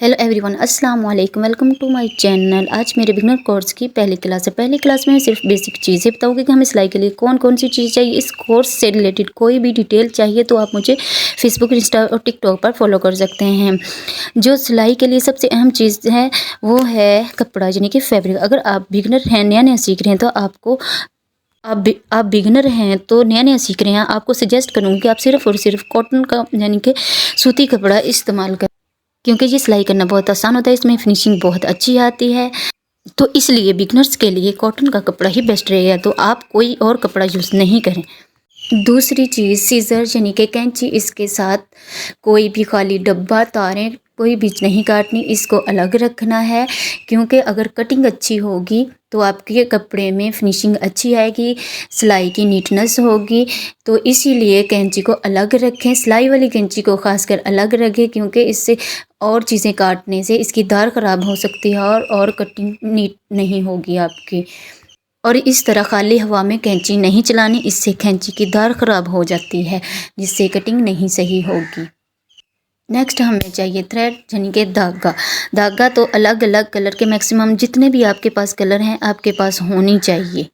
Hello everyone, अस्सलाम वालेकुम। Welcome to my channel. आज मेरे बिगनर कोर्स की पहली क्लास है। पहली क्लास में सिर्फ बेसिक चीज़ें बताऊंगी कि हमें सिलाई के लिए कौन कौन सी चीज़ चाहिए। इस कोर्स से रिलेटेड कोई भी डिटेल चाहिए तो आप मुझे फेसबुक, इंस्टा और टिकटॉक पर फॉलो कर सकते हैं। जो सिलाई के लिए सबसे अहम चीज़ है वो है कपड़ा, यानी कि फैब्रिक। अगर आप बिगनर हैं, नया नया सीख रहे हैं तो आप बिगनर हैं तो नया नया सीख रहे हैं, आपको सजेस्ट करूँगी कि आप सिर्फ़ और सिर्फ कॉटन का यानी कि सूती कपड़ा इस्तेमाल करें, क्योंकि ये सिलाई करना बहुत आसान होता है, इसमें फिनिशिंग बहुत अच्छी आती है। तो इसलिए बिगनर्स के लिए कॉटन का कपड़ा ही बेस्ट रहेगा, तो आप कोई और कपड़ा यूज़ नहीं करें। दूसरी चीज़ सीज़र यानी कि कैंची, इसके साथ कोई भी खाली डब्बा, तारें कोई भी नहीं काटनी, इसको अलग रखना है। क्योंकि अगर कटिंग अच्छी होगी तो आपके कपड़े में फिनिशिंग अच्छी आएगी, सिलाई की नीटनेस होगी। तो इसीलिए कैंची को अलग रखें, सिलाई वाली कैंची को खासकर अलग रखें, क्योंकि इससे और चीज़ें काटने से इसकी धार ख़राब हो सकती है और कटिंग नीट नहीं होगी आपकी। और इस तरह खाली हवा में कैंची नहीं चलानी, इससे कैंची की धार ख़राब हो जाती है, जिससे कटिंग नहीं सही होगी। नेक्स्ट हमें चाहिए थ्रेड यानी कि धागा तो अलग अलग कलर के, मैक्सिमम जितने भी आपके पास कलर हैं आपके पास होनी चाहिए।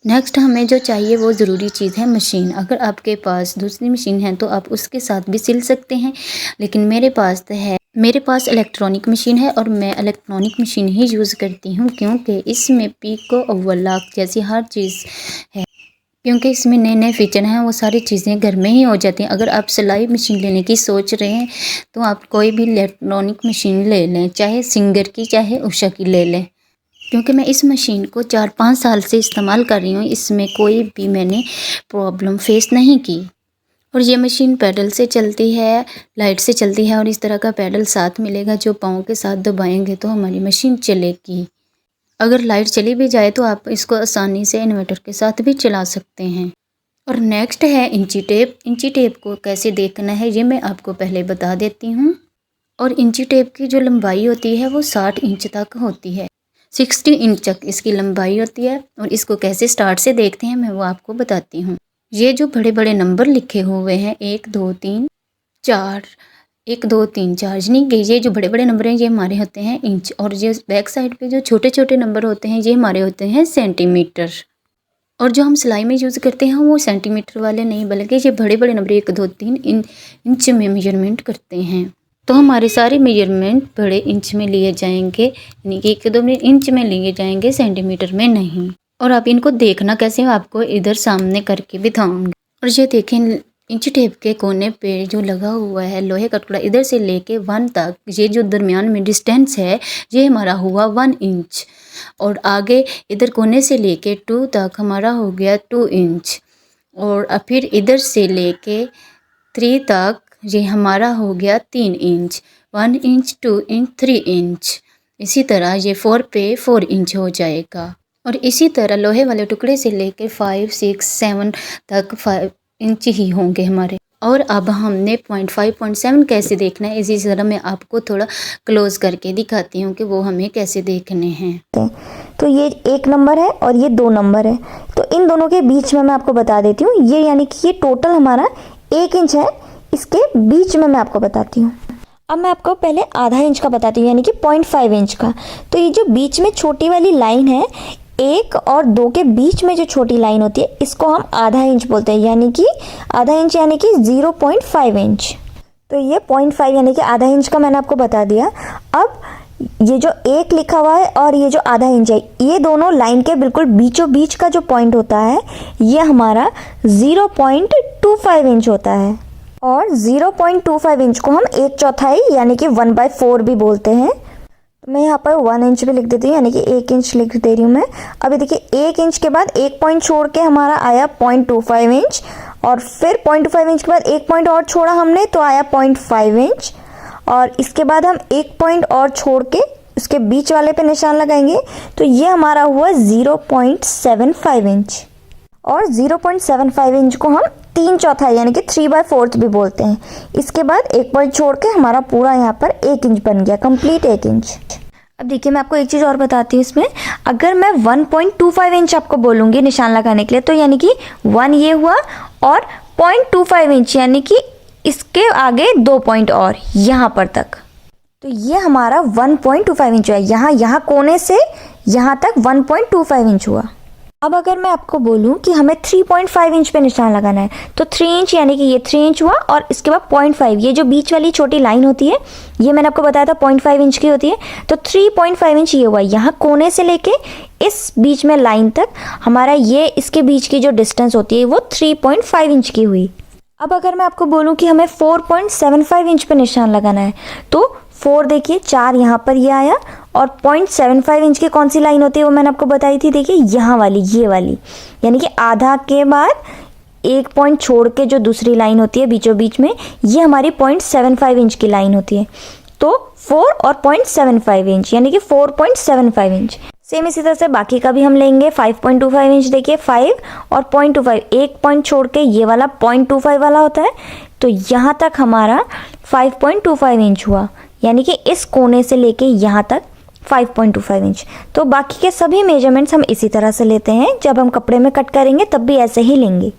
नेक्स्ट हमें जो चाहिए वो ज़रूरी चीज़ है मशीन। अगर आपके पास दूसरी मशीन है तो आप उसके साथ भी सिल सकते हैं, लेकिन मेरे पास इलेक्ट्रॉनिक मशीन है और मैं इलेक्ट्रॉनिक मशीन ही यूज़ करती हूँ, क्योंकि इसमें पीको ओवरलॉक जैसी हर चीज़ है। क्योंकि इसमें नए नए फीचर हैं, वो सारी चीज़ें घर में ही हो जाती हैं। अगर आप सिलाई मशीन लेने की सोच रहे हैं तो आप कोई भी इलेक्ट्रॉनिक मशीन ले लें, चाहे सिंगर की चाहे उषा की ले लें। क्योंकि मैं इस मशीन को 4-5 साल से इस्तेमाल कर रही हूँ, इसमें कोई भी मैंने प्रॉब्लम फेस नहीं की। और ये मशीन पैडल से चलती है, लाइट से चलती है, और इस तरह का पैडल साथ मिलेगा जो पाँव के साथ दबाएंगे तो हमारी मशीन चलेगी। अगर लाइट चली भी जाए तो आप इसको आसानी से इन्वर्टर के साथ भी चला सकते हैं। और नेक्स्ट है इंची टेप। इंची टेप को कैसे देखना है ये मैं आपको पहले बता देती हूँ। और इंची टेप की जो लंबाई होती है वो 60 इंच तक होती है, 60 इंच तक इसकी लंबाई होती है। और इसको कैसे स्टार्ट से देखते हैं मैं वो आपको बताती हूँ। ये जो बड़े बड़े नंबर लिखे हुए हैं 1 2 3 4, 1 2 3 4, यानी कि ये जो बड़े बड़े नंबर हैं ये हमारे होते हैं इंच, और ये बैक साइड पे जो छोटे छोटे नंबर होते हैं ये हमारे होते हैं सेंटीमीटर। और जो हम सिलाई में यूज़ करते हैं वो सेंटीमीटर वाले नहीं, बल्कि ये बड़े बड़े नंबर 1 2 3 इंच में मेजरमेंट करते हैं। तो हमारे सारे मेजरमेंट बड़े इंच में लिए जाएंगे, यानी कि 1 2 इंच में लिए जाएंगे, सेंटीमीटर में नहीं। और आप इनको देखना कैसे, आपको इधर सामने करके भी दिखाऊंगी। और ये देखें, इंच टेप के कोने पे जो लगा हुआ है लोहे का टुकड़ा, इधर से लेके 1 तक, ये जो दरमियान में डिस्टेंस है ये हमारा हुआ 1 इंच। और आगे इधर कोने से लेके 2 तक हमारा हो गया 2 इंच। और फिर इधर से लेके 3 तक ये हमारा हो गया 3 इंच, 1 इंच 2 इंच 3 इंच। इसी तरह ये 4 पे 4 इंच हो जाएगा। और इसी तरह लोहे वाले टुकड़े से लेके 5 6 7 तक 5 इंच ही होंगे हमारे। और अब हमने 0.5 0.7 कैसे देखना है, इसी तरह मैं आपको थोड़ा क्लोज करके दिखाती हूँ कि वो हमें कैसे देखने हैं। तो ये 1 नंबर है और ये 2 नंबर है, तो इन दोनों के बीच में मैं आपको बता देती हूँ। ये यानी कि ये टोटल हमारा 1 इंच है, इसके बीच में मैं आपको बताती हूँ। अब मैं आपको पहले आधा इंच का बताती हूँ, यानी कि 0.5 इंच का। तो ये जो बीच में छोटी वाली लाइन है, 1 और 2 के बीच में जो छोटी लाइन होती है इसको हम आधा इंच बोलते हैं, यानी कि आधा इंच यानी कि 0.5 इंच। तो ये 0.5 यानी कि आधा इंच का मैंने आपको बता दिया। अब ये जो 1 लिखा हुआ है और ये जो आधा इंच है, ये दोनों लाइन के बिल्कुल बीचों बीच का जो पॉइंट होता है ये हमारा 0.25 इंच होता है। और 0.25 इंच को हम 1/4 यानी कि 1/4 भी बोलते हैं। तो मैं यहाँ पर 1 इंच भी लिख देती हूँ, यानी कि 1 इंच लिख दे रही हूँ मैं। अभी देखिए 1 इंच के बाद 1 पॉइंट छोड़ के हमारा आया 0.25 इंच, और फिर 0.25 इंच के बाद 1 पॉइंट और छोड़ा हमने तो आया 0.5 इंच, और इसके बाद हम 1 पॉइंट और छोड़ के उसके बीच वाले पे निशान लगाएंगे तो ये हमारा हुआ 0.75 इंच। और 0.75 इंच को हम 3/4 यानी कि 3/4 भी बोलते हैं। इसके बाद 1 पॉइंट छोड़ के हमारा पूरा यहाँ पर 1 इंच बन गया, कंप्लीट 1 इंच। अब देखिए मैं आपको एक चीज़ और बताती हूँ इसमें। अगर मैं 1.25 इंच आपको बोलूँगी निशान लगाने के लिए, तो यानी कि 1 ये हुआ, और 0.25 इंच यानी कि इसके आगे 2 पॉइंट और यहाँ पर तक। तो ये हमारा 1.25 इंच हुआ। यहाँ कोने से यहाँ तक 1.25 इंच हुआ। अब अगर मैं आपको बोलूँ कि हमें 3.5 इंच पे निशान लगाना है, तो 3 इंच यानी कि ये 3 इंच हुआ, और इसके बाद 0.5, ये जो बीच वाली छोटी लाइन होती है ये मैंने आपको बताया था 0.5 इंच की होती है, तो 3.5 इंच ये हुआ। यहाँ कोने से लेके इस बीच में लाइन तक हमारा ये इसके बीच की जो डिस्टेंस होती है वो 3.5 इंच की हुई। अब अगर मैं आपको बोलूँ कि हमें 4.75 इंच पे निशान लगाना है, तो 4 देखिए 4 यहाँ पर ये आया, और 0.75 इंच की कौन सी लाइन होती है वो मैंने आपको बताई थी, देखिए यहाँ वाली, ये वाली, यानी कि आधा के बाद एक पॉइंट छोड़ के जो दूसरी लाइन होती है बीचों बीच में, ये हमारी 0.75 इंच की लाइन होती है। तो 4 और 0.75 इंच यानी कि 4.75 इंच। सेम इसी तरह से बाकी का भी हम लेंगे। 5.25 इंच देखिए 5 और 0.25, एक पॉइंट छोड़ के ये वाला 0.25 वाला होता है, तो यहाँ तक हमारा 5.25 इंच हुआ, यानी कि इस कोने से लेके यहाँ तक 5.25 इंच। तो बाकी के सभी मेजरमेंट्स हम इसी तरह से लेते हैं, जब हम कपड़े में कट करेंगे तब भी ऐसे ही लेंगे।